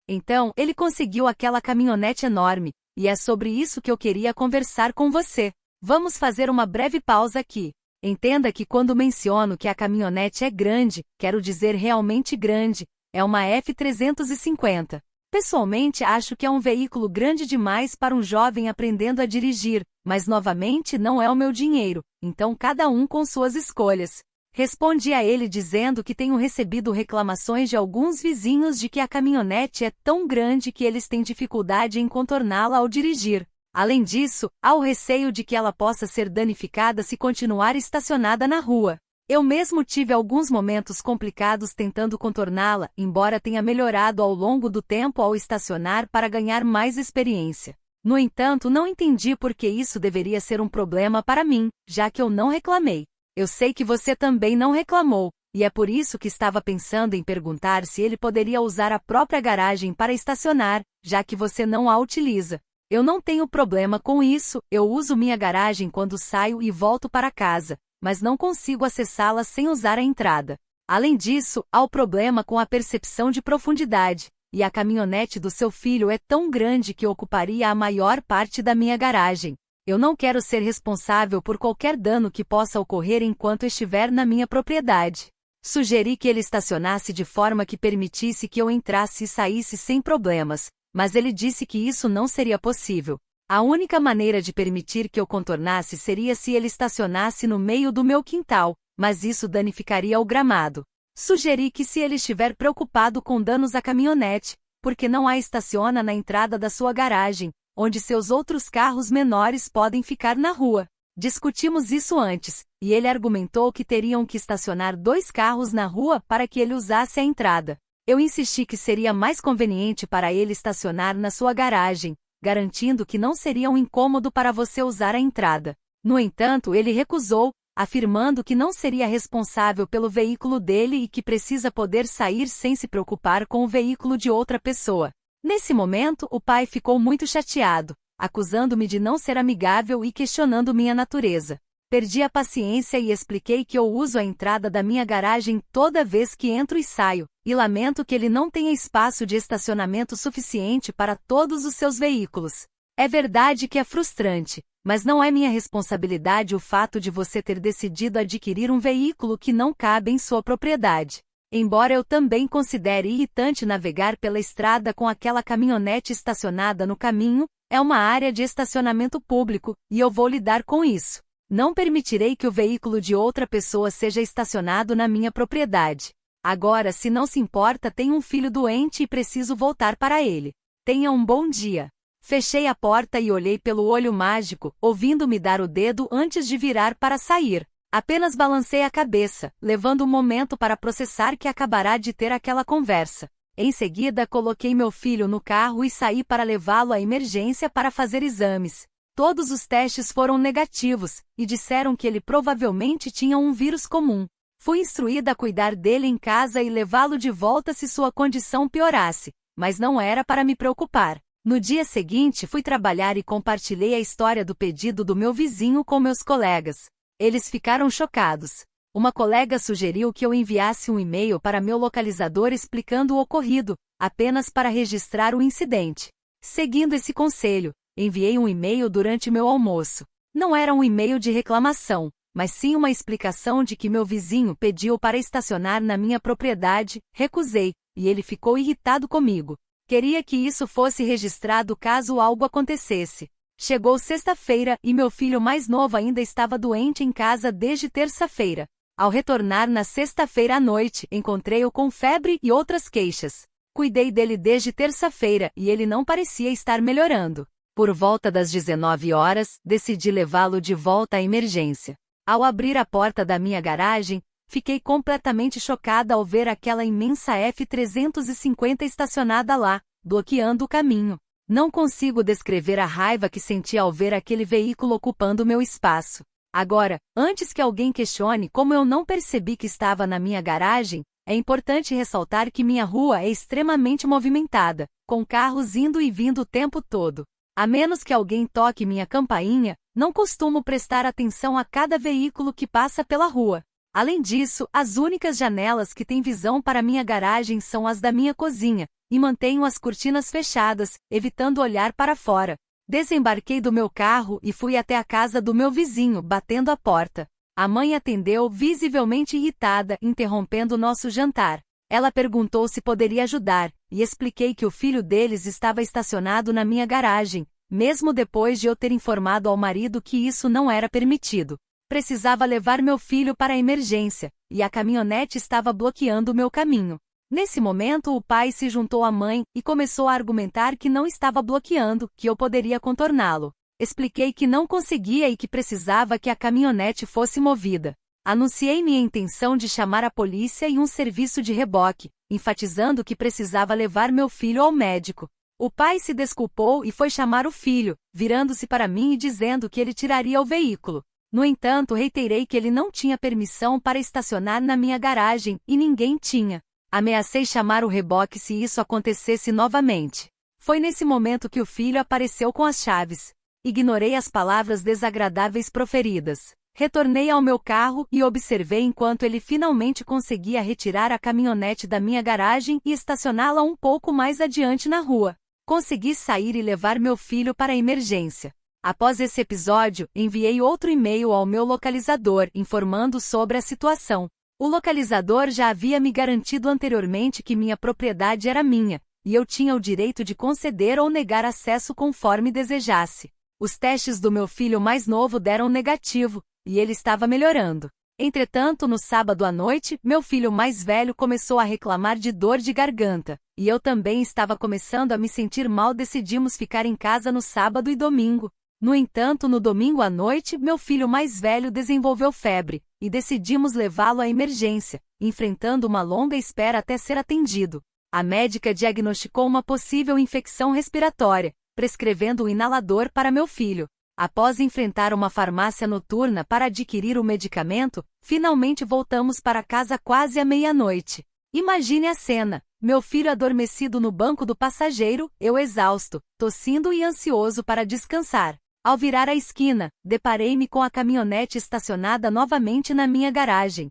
Então, ele conseguiu aquela caminhonete enorme, e é sobre isso que eu queria conversar com você. Vamos fazer uma breve pausa aqui. Entenda que quando menciono que a caminhonete é grande, quero dizer realmente grande, é uma F350. Pessoalmente acho que é um veículo grande demais para um jovem aprendendo a dirigir, mas novamente não é o meu dinheiro, então cada um com suas escolhas. Respondi a ele dizendo que tenho recebido reclamações de alguns vizinhos de que a caminhonete é tão grande que eles têm dificuldade em contorná-la ao dirigir. Além disso, há o receio de que ela possa ser danificada se continuar estacionada na rua. Eu mesmo tive alguns momentos complicados tentando contorná-la, embora tenha melhorado ao longo do tempo ao estacionar para ganhar mais experiência. No entanto, não entendi por que isso deveria ser um problema para mim, já que eu não reclamei. Eu sei que você também não reclamou, e é por isso que estava pensando em perguntar se ele poderia usar a própria garagem para estacionar, já que você não a utiliza. Eu não tenho problema com isso, eu uso minha garagem quando saio e volto para casa, mas não consigo acessá-la sem usar a entrada. Além disso, há o problema com a percepção de profundidade, e a caminhonete do seu filho é tão grande que ocuparia a maior parte da minha garagem. Eu não quero ser responsável por qualquer dano que possa ocorrer enquanto estiver na minha propriedade. Sugeri que ele estacionasse de forma que permitisse que eu entrasse e saísse sem problemas, mas ele disse que isso não seria possível. A única maneira de permitir que eu contornasse seria se ele estacionasse no meio do meu quintal, mas isso danificaria o gramado. Sugeri que se ele estiver preocupado com danos à caminhonete, porque não a estaciona na entrada da sua garagem, onde seus outros carros menores podem ficar na rua. Discutimos isso antes, e ele argumentou que teriam que estacionar 2 carros na rua para que ele usasse a entrada. Eu insisti que seria mais conveniente para ele estacionar na sua garagem, garantindo que não seria um incômodo para você usar a entrada. No entanto, ele recusou, afirmando que não seria responsável pelo veículo dele e que precisa poder sair sem se preocupar com o veículo de outra pessoa. Nesse momento, o pai ficou muito chateado, acusando-me de não ser amigável e questionando minha natureza. Perdi a paciência e expliquei que eu uso a entrada da minha garagem toda vez que entro e saio, e lamento que ele não tenha espaço de estacionamento suficiente para todos os seus veículos. É verdade que é frustrante, mas não é minha responsabilidade o fato de você ter decidido adquirir um veículo que não cabe em sua propriedade. Embora eu também considere irritante navegar pela estrada com aquela caminhonete estacionada no caminho, é uma área de estacionamento público, e eu vou lidar com isso. Não permitirei que o veículo de outra pessoa seja estacionado na minha propriedade. Agora, se não se importa, tenho um filho doente e preciso voltar para ele. Tenha um bom dia. Fechei a porta e olhei pelo olho mágico, ouvindo-me dar o dedo antes de virar para sair. Apenas balancei a cabeça, levando um momento para processar que acabará de ter aquela conversa. Em seguida, coloquei meu filho no carro e saí para levá-lo à emergência para fazer exames. Todos os testes foram negativos, e disseram que ele provavelmente tinha um vírus comum. Fui instruída a cuidar dele em casa e levá-lo de volta se sua condição piorasse, mas não era para me preocupar. No dia seguinte fui trabalhar e compartilhei a história do pedido do meu vizinho com meus colegas. Eles ficaram chocados. Uma colega sugeriu que eu enviasse um e-mail para meu localizador explicando o ocorrido, apenas para registrar o incidente. Seguindo esse conselho, enviei um e-mail durante meu almoço. Não era um e-mail de reclamação, mas sim uma explicação de que meu vizinho pediu para estacionar na minha propriedade, recusei, e ele ficou irritado comigo. Queria que isso fosse registrado caso algo acontecesse. Chegou sexta-feira e meu filho mais novo ainda estava doente em casa desde terça-feira. Ao retornar na sexta-feira à noite, encontrei-o com febre e outras queixas. Cuidei dele desde terça-feira e ele não parecia estar melhorando. Por volta das 19 horas, decidi levá-lo de volta à emergência. Ao abrir a porta da minha garagem, fiquei completamente chocada ao ver aquela imensa F350 estacionada lá, bloqueando o caminho. Não consigo descrever a raiva que senti ao ver aquele veículo ocupando meu espaço. Agora, antes que alguém questione como eu não percebi que estava na minha garagem, é importante ressaltar que minha rua é extremamente movimentada, com carros indo e vindo o tempo todo. A menos que alguém toque minha campainha, não costumo prestar atenção a cada veículo que passa pela rua. Além disso, as únicas janelas que têm visão para minha garagem são as da minha cozinha, e mantenho as cortinas fechadas, evitando olhar para fora. Desembarquei do meu carro e fui até a casa do meu vizinho, batendo a porta. A mãe atendeu, visivelmente irritada, interrompendo nosso jantar. Ela perguntou se poderia ajudar, e expliquei que o filho deles estava estacionado na minha garagem, mesmo depois de eu ter informado ao marido que isso não era permitido. Precisava levar meu filho para a emergência, e a caminhonete estava bloqueando o meu caminho. Nesse momento o pai se juntou à mãe e começou a argumentar que não estava bloqueando, que eu poderia contorná-lo. Expliquei que não conseguia e que precisava que a caminhonete fosse movida. Anunciei minha intenção de chamar a polícia e um serviço de reboque, enfatizando que precisava levar meu filho ao médico. O pai se desculpou e foi chamar o filho, virando-se para mim e dizendo que ele tiraria o veículo. No entanto, reiterei que ele não tinha permissão para estacionar na minha garagem, e ninguém tinha. Ameacei chamar o reboque se isso acontecesse novamente. Foi nesse momento que o filho apareceu com as chaves. Ignorei as palavras desagradáveis proferidas. Retornei ao meu carro e observei enquanto ele finalmente conseguia retirar a caminhonete da minha garagem e estacioná-la um pouco mais adiante na rua. Consegui sair e levar meu filho para a emergência. Após esse episódio, enviei outro e-mail ao meu localizador informando sobre a situação. O localizador já havia me garantido anteriormente que minha propriedade era minha, e eu tinha o direito de conceder ou negar acesso conforme desejasse. Os testes do meu filho mais novo deram negativo, e ele estava melhorando. Entretanto, no sábado à noite, meu filho mais velho começou a reclamar de dor de garganta, e eu também estava começando a me sentir mal. Decidimos ficar em casa no sábado e domingo. No entanto, no domingo à noite, meu filho mais velho desenvolveu febre, e decidimos levá-lo à emergência, enfrentando uma longa espera até ser atendido. A médica diagnosticou uma possível infecção respiratória, prescrevendo um inalador para meu filho. Após enfrentar uma farmácia noturna para adquirir o medicamento, finalmente voltamos para casa quase à meia-noite. Imagine a cena: meu filho adormecido no banco do passageiro, eu exausto, tossindo e ansioso para descansar. Ao virar a esquina, deparei-me com a caminhonete estacionada novamente na minha garagem.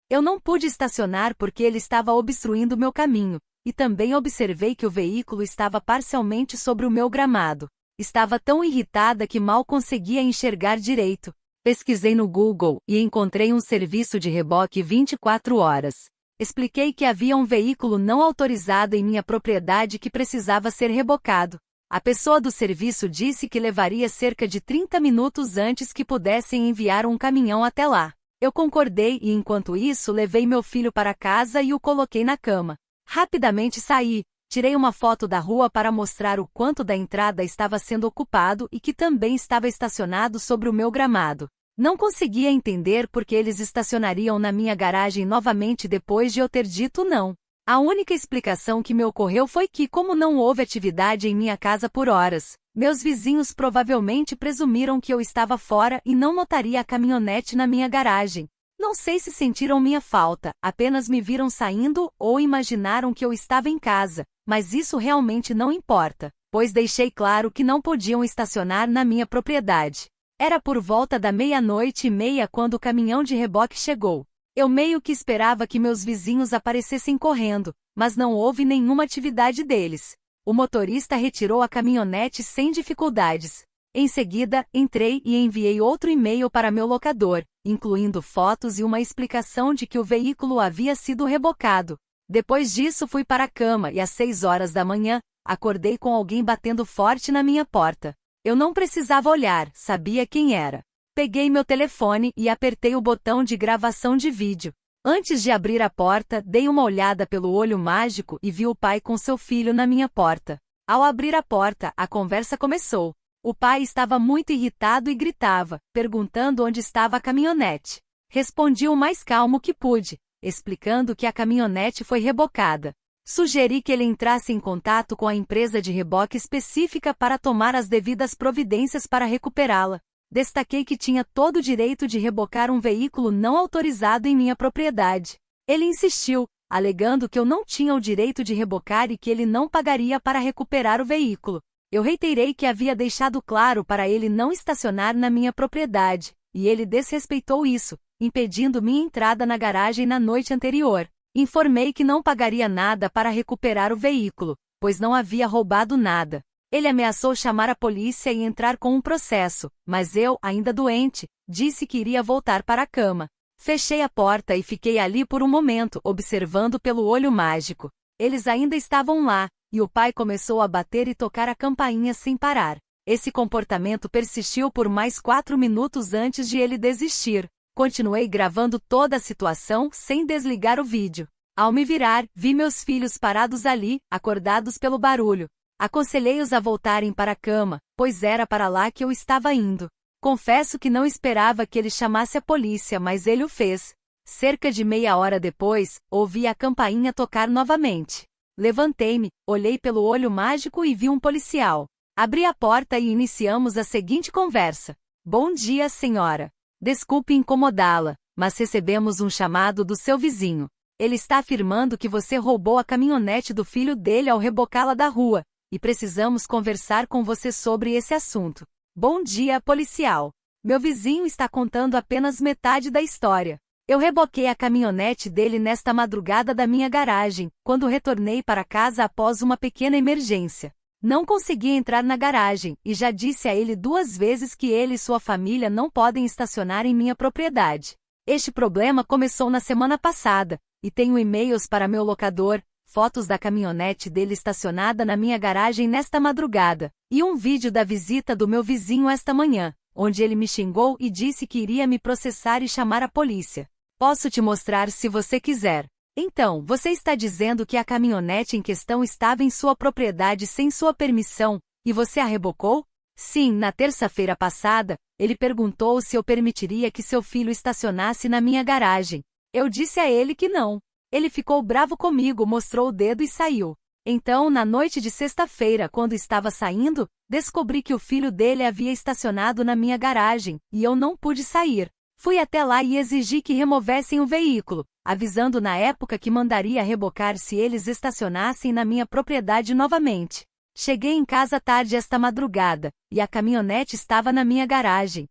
Eu não pude estacionar porque ele estava obstruindo meu caminho, e também observei que o veículo estava parcialmente sobre o meu gramado. Estava tão irritada que mal conseguia enxergar direito. Pesquisei no Google e encontrei um serviço de reboque 24 horas. Expliquei que havia um veículo não autorizado em minha propriedade que precisava ser rebocado. A pessoa do serviço disse que levaria cerca de 30 minutos antes que pudessem enviar um caminhão até lá. Eu concordei e, enquanto isso, levei meu filho para casa e o coloquei na cama. Rapidamente saí, tirei uma foto da rua para mostrar o quanto da entrada estava sendo ocupado e que também estava estacionado sobre o meu gramado. Não conseguia entender por que eles estacionariam na minha garagem novamente depois de eu ter dito não. A única explicação que me ocorreu foi que, como não houve atividade em minha casa por horas, meus vizinhos provavelmente presumiram que eu estava fora e não notaria a caminhonete na minha garagem. Não sei se sentiram minha falta, apenas me viram saindo ou imaginaram que eu estava em casa, mas isso realmente não importa, pois deixei claro que não podiam estacionar na minha propriedade. Era por volta da 00:30 quando o caminhão de reboque chegou. Eu meio que esperava que meus vizinhos aparecessem correndo, mas não houve nenhuma atividade deles. O motorista retirou a caminhonete sem dificuldades. Em seguida, entrei e enviei outro e-mail para meu locador, incluindo fotos e uma explicação de que o veículo havia sido rebocado. Depois disso fui para a cama e às 6 horas da manhã, acordei com alguém batendo forte na minha porta. Eu não precisava olhar, sabia quem era. Peguei meu telefone e apertei o botão de gravação de vídeo. Antes de abrir a porta, dei uma olhada pelo olho mágico e vi o pai com seu filho na minha porta. Ao abrir a porta, a conversa começou. O pai estava muito irritado e gritava, perguntando onde estava a caminhonete. Respondi o mais calmo que pude, explicando que a caminhonete foi rebocada. Sugeri que ele entrasse em contato com a empresa de reboque específica para tomar as devidas providências para recuperá-la. Destaquei que tinha todo o direito de rebocar um veículo não autorizado em minha propriedade. Ele insistiu, alegando que eu não tinha o direito de rebocar e que ele não pagaria para recuperar o veículo. Eu reiterei que havia deixado claro para ele não estacionar na minha propriedade, e ele desrespeitou isso, impedindo minha entrada na garagem na noite anterior. Informei que não pagaria nada para recuperar o veículo, pois não havia roubado nada. Ele ameaçou chamar a polícia e entrar com um processo, mas eu, ainda doente, disse que iria voltar para a cama. Fechei a porta e fiquei ali por um momento, observando pelo olho mágico. Eles ainda estavam lá, e o pai começou a bater e tocar a campainha sem parar. Esse comportamento persistiu por mais 4 minutos antes de ele desistir. Continuei gravando toda a situação sem desligar o vídeo. Ao me virar, vi meus filhos parados ali, acordados pelo barulho. Aconselhei-os a voltarem para a cama, pois era para lá que eu estava indo. Confesso que não esperava que ele chamasse a polícia, mas ele o fez. Cerca de meia hora depois, ouvi a campainha tocar novamente. Levantei-me, olhei pelo olho mágico e vi um policial. Abri a porta e iniciamos a seguinte conversa. Bom dia, senhora. Desculpe incomodá-la, mas recebemos um chamado do seu vizinho. Ele está afirmando que você roubou a caminhonete do filho dele ao rebocá-la da rua, e precisamos conversar com você sobre esse assunto. Bom dia, policial. Meu vizinho está contando apenas metade da história. Eu reboquei a caminhonete dele nesta madrugada da minha garagem, quando retornei para casa após uma pequena emergência. Não consegui entrar na garagem, e já disse a ele 2 vezes que ele e sua família não podem estacionar em minha propriedade. Este problema começou na semana passada, e tenho e-mails para meu locador, fotos da caminhonete dele estacionada na minha garagem nesta madrugada, e um vídeo da visita do meu vizinho esta manhã, onde ele me xingou e disse que iria me processar e chamar a polícia. Posso te mostrar se você quiser. Então, você está dizendo que a caminhonete em questão estava em sua propriedade sem sua permissão, e você a rebocou? Sim, na terça-feira passada, ele perguntou se eu permitiria que seu filho estacionasse na minha garagem. Eu disse a ele que não. Ele ficou bravo comigo, mostrou o dedo e saiu. Então, na noite de sexta-feira, quando estava saindo, descobri que o filho dele havia estacionado na minha garagem, e eu não pude sair. Fui até lá e exigi que removessem o veículo, avisando na época que mandaria rebocar se eles estacionassem na minha propriedade novamente. Cheguei em casa tarde esta madrugada, e a caminhonete estava na minha garagem.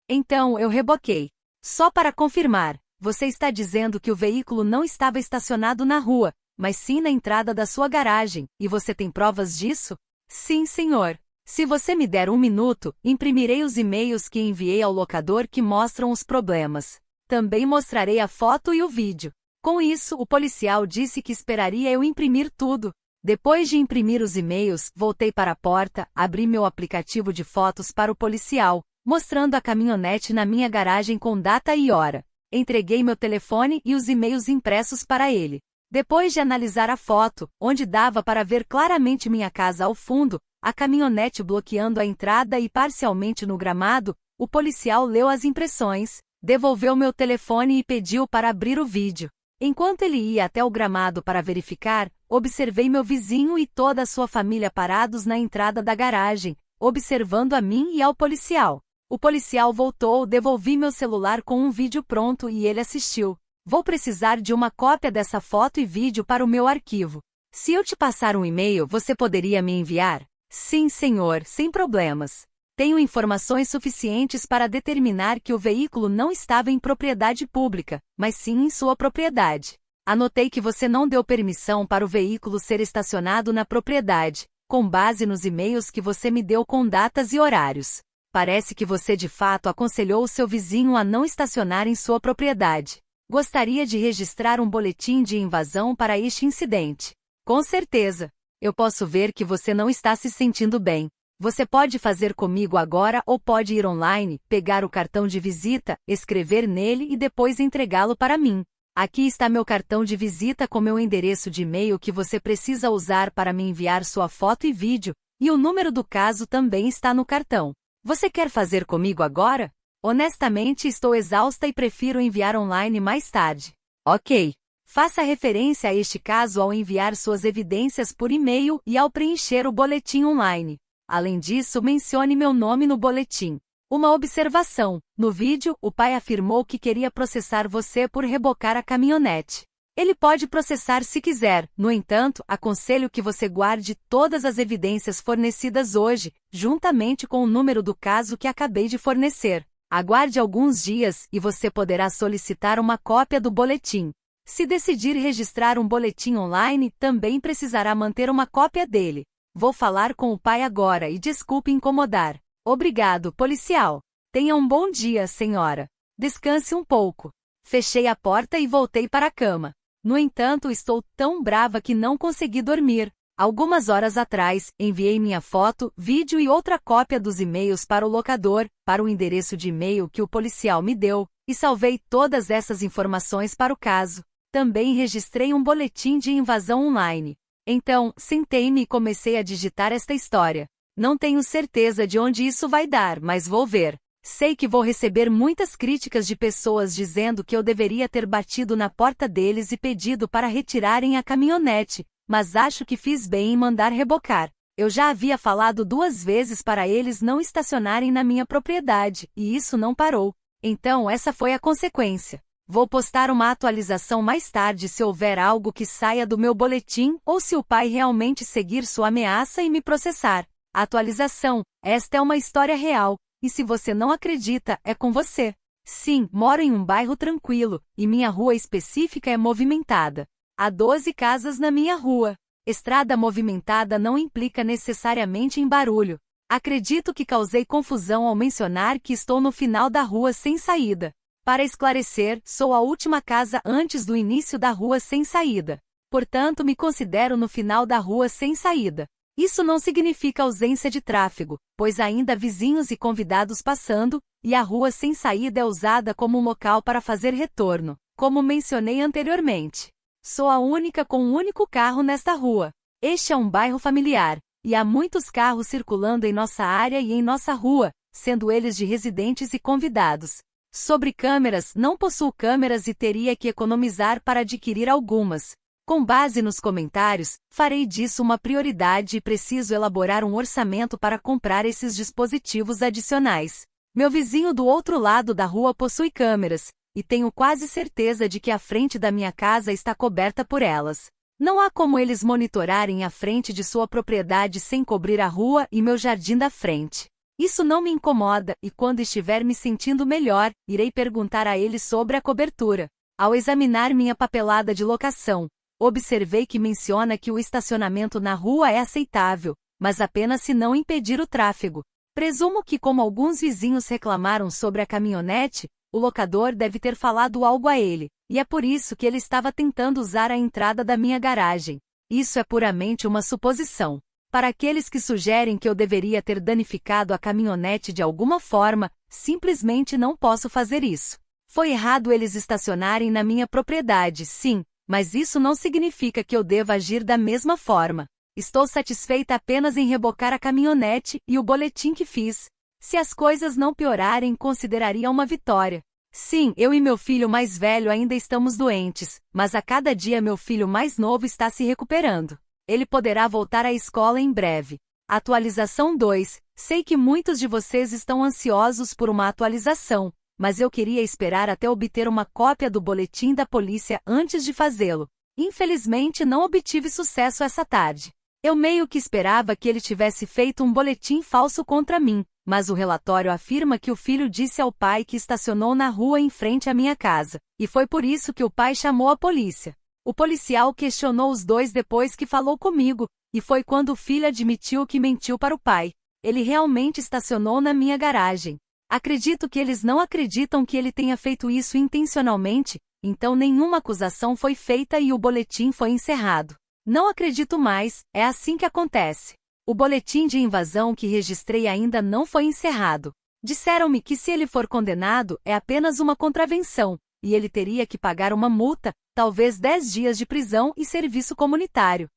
Então, eu reboquei. Só para confirmar. Você está dizendo que o veículo não estava estacionado na rua, mas sim na entrada da sua garagem, e você tem provas disso? Sim, senhor. Se você me der 1 minuto, imprimirei os e-mails que enviei ao locador que mostram os problemas. Também mostrarei a foto e o vídeo. Com isso, o policial disse que esperaria eu imprimir tudo. Depois de imprimir os e-mails, voltei para a porta, abri meu aplicativo de fotos para o policial, mostrando a caminhonete na minha garagem com data e hora. Entreguei meu telefone e os e-mails impressos para ele. Depois de analisar a foto, onde dava para ver claramente minha casa ao fundo, a caminhonete bloqueando a entrada e parcialmente no gramado, o policial leu as impressões, devolveu meu telefone e pediu para abrir o vídeo. Enquanto ele ia até o gramado para verificar, observei meu vizinho e toda a sua família parados na entrada da garagem, observando a mim e ao policial. O policial voltou, devolvi meu celular com um vídeo pronto e ele assistiu. Vou precisar de uma cópia dessa foto e vídeo para o meu arquivo. Se eu te passar um e-mail, você poderia me enviar? Sim, senhor, sem problemas. Tenho informações suficientes para determinar que o veículo não estava em propriedade pública, mas sim em sua propriedade. Anotei que você não deu permissão para o veículo ser estacionado na propriedade, com base nos e-mails que você me deu com datas e horários. Parece que você de fato aconselhou o seu vizinho a não estacionar em sua propriedade. Gostaria de registrar um boletim de invasão para este incidente. Com certeza. Eu posso ver que você não está se sentindo bem. Você pode fazer comigo agora ou pode ir online, pegar o cartão de visita, escrever nele e depois entregá-lo para mim. Aqui está meu cartão de visita com meu endereço de e-mail que você precisa usar para me enviar sua foto e vídeo, e o número do caso também está no cartão. Você quer fazer comigo agora? Honestamente, estou exausta e prefiro enviar online mais tarde. Ok. Faça referência a este caso ao enviar suas evidências por e-mail e ao preencher o boletim online. Além disso, mencione meu nome no boletim. Uma observação. No vídeo, o pai afirmou que queria processar você por rebocar a caminhonete. Ele pode processar se quiser, no entanto, aconselho que você guarde todas as evidências fornecidas hoje, juntamente com o número do caso que acabei de fornecer. Aguarde alguns dias e você poderá solicitar uma cópia do boletim. Se decidir registrar um boletim online, também precisará manter uma cópia dele. Vou falar com o pai agora e desculpe incomodar. Obrigado, policial. Tenha um bom dia, senhora. Descanse um pouco. Fechei a porta e voltei para a cama. No entanto, estou tão brava que não consegui dormir. Algumas horas atrás, enviei minha foto, vídeo e outra cópia dos e-mails para o locador, para o endereço de e-mail que o policial me deu, e salvei todas essas informações para o caso. Também registrei um boletim de invasão online. Então, sentei-me e comecei a digitar esta história. Não tenho certeza de onde isso vai dar, mas vou ver. Sei que vou receber muitas críticas de pessoas dizendo que eu deveria ter batido na porta deles e pedido para retirarem a caminhonete, mas acho que fiz bem em mandar rebocar. Eu já havia falado 2 vezes para eles não estacionarem na minha propriedade, e isso não parou. Então essa foi a consequência. Vou postar uma atualização mais tarde se houver algo que saia do meu boletim ou se o pai realmente seguir sua ameaça e me processar. Atualização: esta é uma história real, e se você não acredita, é com você. Sim, moro em um bairro tranquilo, e minha rua específica é movimentada. Há 12 casas na minha rua. Estrada movimentada não implica necessariamente em barulho. Acredito que causei confusão ao mencionar que estou no final da rua sem saída. Para esclarecer, sou a última casa antes do início da rua sem saída. Portanto, me considero no final da rua sem saída. Isso não significa ausência de tráfego, pois ainda há vizinhos e convidados passando, e a rua sem saída é usada como um local para fazer retorno, como mencionei anteriormente. Sou a única com um único carro nesta rua. Este é um bairro familiar, e há muitos carros circulando em nossa área e em nossa rua, sendo eles de residentes e convidados. Sobre câmeras, não possuo câmeras e teria que economizar para adquirir algumas. Com base nos comentários, farei disso uma prioridade e preciso elaborar um orçamento para comprar esses dispositivos adicionais. Meu vizinho do outro lado da rua possui câmeras, e tenho quase certeza de que a frente da minha casa está coberta por elas. Não há como eles monitorarem a frente de sua propriedade sem cobrir a rua e meu jardim da frente. Isso não me incomoda, e quando estiver me sentindo melhor, irei perguntar a eles sobre a cobertura. Ao examinar minha papelada de locação, observei que menciona que o estacionamento na rua é aceitável, mas apenas se não impedir o tráfego. Presumo que, como alguns vizinhos reclamaram sobre a caminhonete, o locador deve ter falado algo a ele, e é por isso que ele estava tentando usar a entrada da minha garagem. Isso é puramente uma suposição. Para aqueles que sugerem que eu deveria ter danificado a caminhonete de alguma forma, simplesmente não posso fazer isso. Foi errado eles estacionarem na minha propriedade, sim, mas isso não significa que eu deva agir da mesma forma. Estou satisfeita apenas em rebocar a caminhonete e o boletim que fiz. Se as coisas não piorarem, consideraria uma vitória. Sim, eu e meu filho mais velho ainda estamos doentes, mas a cada dia meu filho mais novo está se recuperando. Ele poderá voltar à escola em breve. Atualização 2. Sei que muitos de vocês estão ansiosos por uma atualização, mas eu queria esperar até obter uma cópia do boletim da polícia antes de fazê-lo. Infelizmente não obtive sucesso essa tarde. Eu meio que esperava que ele tivesse feito um boletim falso contra mim, mas o relatório afirma que o filho disse ao pai que estacionou na rua em frente à minha casa, e foi por isso que o pai chamou a polícia. O policial questionou os dois depois que falou comigo, e foi quando o filho admitiu que mentiu para o pai. Ele realmente estacionou na minha garagem. Acredito que eles não acreditam que ele tenha feito isso intencionalmente, então nenhuma acusação foi feita e o boletim foi encerrado. Não acredito mais, é assim que acontece. O boletim de invasão que registrei ainda não foi encerrado. Disseram-me que se ele for condenado, é apenas uma contravenção, e ele teria que pagar uma multa, talvez 10 dias de prisão e serviço comunitário.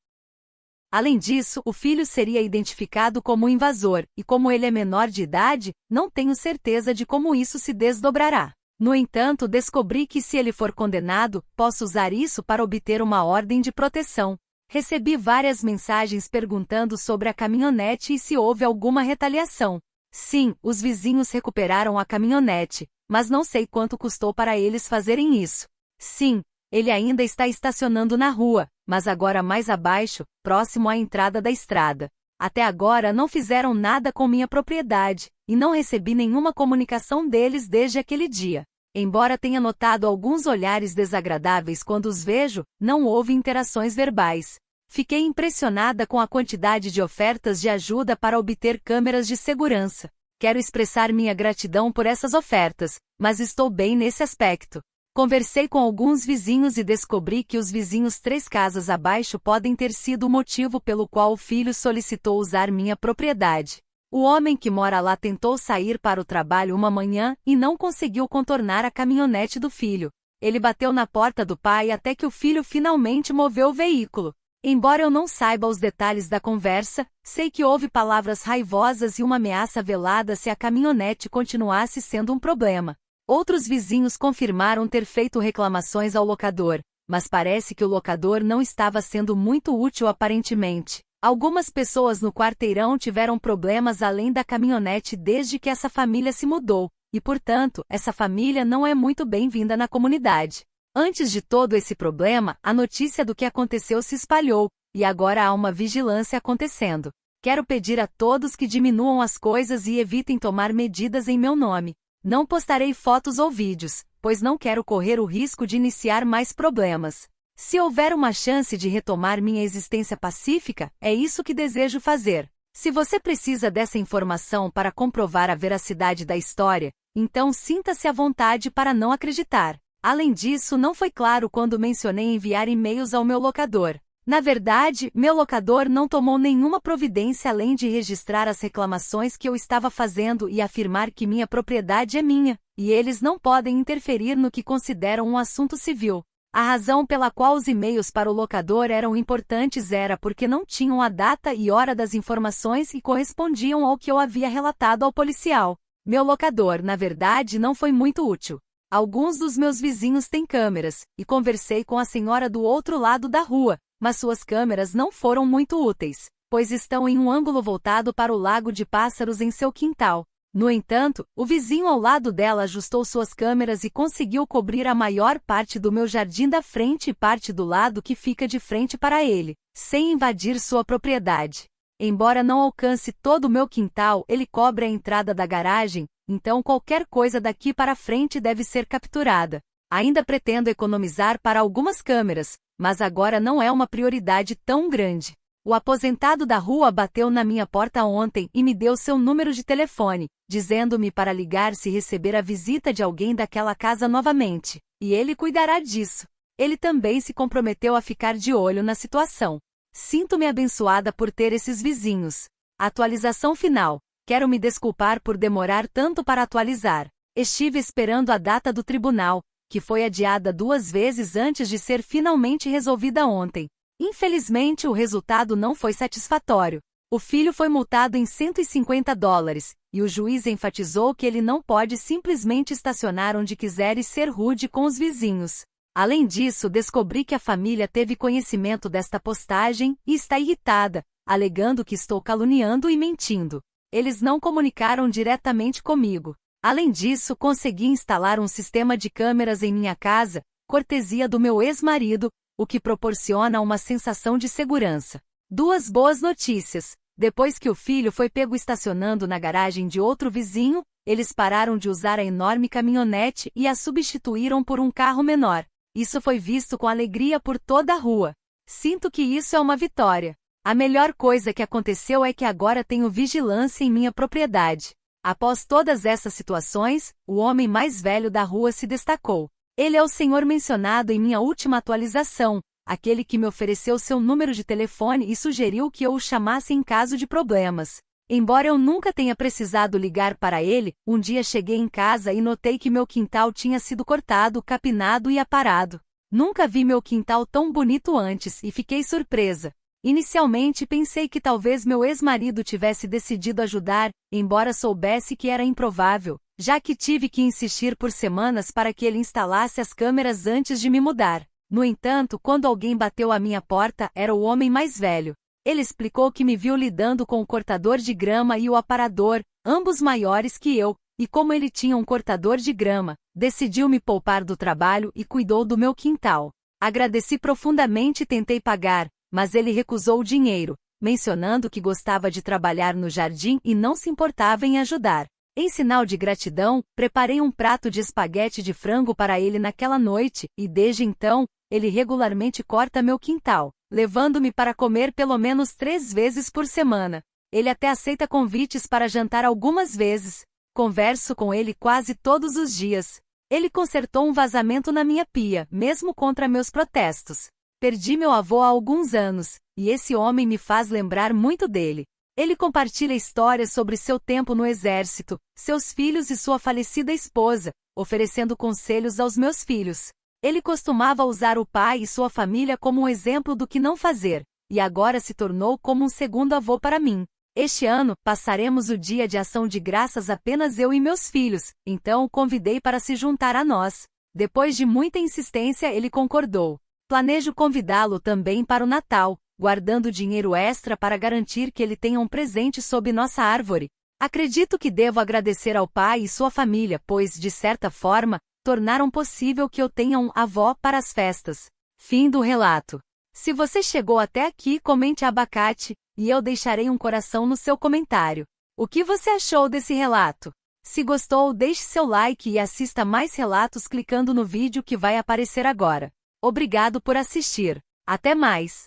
Além disso, o filho seria identificado como invasor, e como ele é menor de idade, não tenho certeza de como isso se desdobrará. No entanto, descobri que se ele for condenado, posso usar isso para obter uma ordem de proteção. Recebi várias mensagens perguntando sobre a caminhonete e se houve alguma retaliação. Sim, os vizinhos recuperaram a caminhonete, mas não sei quanto custou para eles fazerem isso. Sim, ele ainda está estacionando na rua, mas agora mais abaixo, próximo à entrada da estrada. Até agora não fizeram nada com minha propriedade, e não recebi nenhuma comunicação deles desde aquele dia. Embora tenha notado alguns olhares desagradáveis quando os vejo, não houve interações verbais. Fiquei impressionada com a quantidade de ofertas de ajuda para obter câmeras de segurança. Quero expressar minha gratidão por essas ofertas, mas estou bem nesse aspecto. Conversei com alguns vizinhos e descobri que os vizinhos 3 casas abaixo podem ter sido o motivo pelo qual o filho solicitou usar minha propriedade. O homem que mora lá tentou sair para o trabalho uma manhã e não conseguiu contornar a caminhonete do filho. Ele bateu na porta do pai até que o filho finalmente moveu o veículo. Embora eu não saiba os detalhes da conversa, sei que houve palavras raivosas e uma ameaça velada se a caminhonete continuasse sendo um problema. Outros vizinhos confirmaram ter feito reclamações ao locador, mas parece que o locador não estava sendo muito útil aparentemente. Algumas pessoas no quarteirão tiveram problemas além da caminhonete desde que essa família se mudou, e portanto, essa família não é muito bem-vinda na comunidade. Antes de todo esse problema, a notícia do que aconteceu se espalhou, e agora há uma vigilância acontecendo. Quero pedir a todos que diminuam as coisas e evitem tomar medidas em meu nome. Não postarei fotos ou vídeos, pois não quero correr o risco de iniciar mais problemas. Se houver uma chance de retomar minha existência pacífica, é isso que desejo fazer. Se você precisa dessa informação para comprovar a veracidade da história, então sinta-se à vontade para não acreditar. Além disso, não foi claro quando mencionei enviar e-mails ao meu locador. Na verdade, meu locador não tomou nenhuma providência além de registrar as reclamações que eu estava fazendo e afirmar que minha propriedade é minha, e eles não podem interferir no que consideram um assunto civil. A razão pela qual os e-mails para o locador eram importantes era porque não tinham a data e hora das informações e correspondiam ao que eu havia relatado ao policial. Meu locador, na verdade, não foi muito útil. Alguns dos meus vizinhos têm câmeras, e conversei com a senhora do outro lado da rua, mas suas câmeras não foram muito úteis, pois estão em um ângulo voltado para o lago de pássaros em seu quintal. No entanto, o vizinho ao lado dela ajustou suas câmeras e conseguiu cobrir a maior parte do meu jardim da frente e parte do lado que fica de frente para ele, sem invadir sua propriedade. Embora não alcance todo o meu quintal, ele cobre a entrada da garagem, então qualquer coisa daqui para frente deve ser capturada. Ainda pretendo economizar para algumas câmeras, mas agora não é uma prioridade tão grande. O aposentado da rua bateu na minha porta ontem e me deu seu número de telefone, dizendo-me para ligar se receber a visita de alguém daquela casa novamente, e ele cuidará disso. Ele também se comprometeu a ficar de olho na situação. Sinto-me abençoada por ter esses vizinhos. Atualização final. Quero me desculpar por demorar tanto para atualizar. Estive esperando a data do tribunal, que foi adiada 2 vezes antes de ser finalmente resolvida ontem. Infelizmente, o resultado não foi satisfatório. O filho foi multado em $150, e o juiz enfatizou que ele não pode simplesmente estacionar onde quiser e ser rude com os vizinhos. Além disso, descobri que a família teve conhecimento desta postagem e está irritada, alegando que estou caluniando e mentindo. Eles não comunicaram diretamente comigo. Além disso, consegui instalar um sistema de câmeras em minha casa, cortesia do meu ex-marido, o que proporciona uma sensação de segurança. 2 boas notícias. Depois que o filho foi pego estacionando na garagem de outro vizinho, eles pararam de usar a enorme caminhonete e a substituíram por um carro menor. Isso foi visto com alegria por toda a rua. Sinto que isso é uma vitória. A melhor coisa que aconteceu é que agora tenho vigilância em minha propriedade. Após todas essas situações, o homem mais velho da rua se destacou. Ele é o senhor mencionado em minha última atualização, aquele que me ofereceu seu número de telefone e sugeriu que eu o chamasse em caso de problemas. Embora eu nunca tenha precisado ligar para ele, um dia cheguei em casa e notei que meu quintal tinha sido cortado, capinado e aparado. Nunca vi meu quintal tão bonito antes e fiquei surpresa. Inicialmente pensei que talvez meu ex-marido tivesse decidido ajudar, embora soubesse que era improvável, já que tive que insistir por semanas para que ele instalasse as câmeras antes de me mudar. No entanto, quando alguém bateu à minha porta, era o homem mais velho. Ele explicou que me viu lidando com o cortador de grama e o aparador, ambos maiores que eu, e como ele tinha um cortador de grama, decidiu me poupar do trabalho e cuidou do meu quintal. Agradeci profundamente e tentei pagar, mas ele recusou o dinheiro. mencionando que gostava de trabalhar no jardim e não se importava em ajudar. Em sinal de gratidão, preparei um prato de espaguete de frango para ele naquela noite, e desde então, ele regularmente corta meu quintal, levando-me para comer pelo menos 3 vezes por semana. Ele até aceita convites para jantar algumas vezes. Converso com ele quase todos os dias. Ele consertou um vazamento na minha pia, mesmo contra meus protestos. Perdi meu avô há alguns anos, e esse homem me faz lembrar muito dele. Ele compartilha histórias sobre seu tempo no exército, seus filhos e sua falecida esposa, oferecendo conselhos aos meus filhos. Ele costumava usar o pai e sua família como um exemplo do que não fazer, e agora se tornou como um segundo avô para mim. Este ano, passaremos o dia de ação de graças apenas eu e meus filhos, então o convidei para se juntar a nós. Depois de muita insistência, ele concordou. Planejo convidá-lo também para o Natal, guardando dinheiro extra para garantir que ele tenha um presente sob nossa árvore. Acredito que devo agradecer ao pai e sua família, pois, de certa forma, tornaram possível que eu tenha um avó para as festas. Fim do relato. Se você chegou até aqui, comente abacate, e eu deixarei um coração no seu comentário. O que você achou desse relato? Se gostou, deixe seu like e assista mais relatos clicando no vídeo que vai aparecer agora. Obrigado por assistir. Até mais!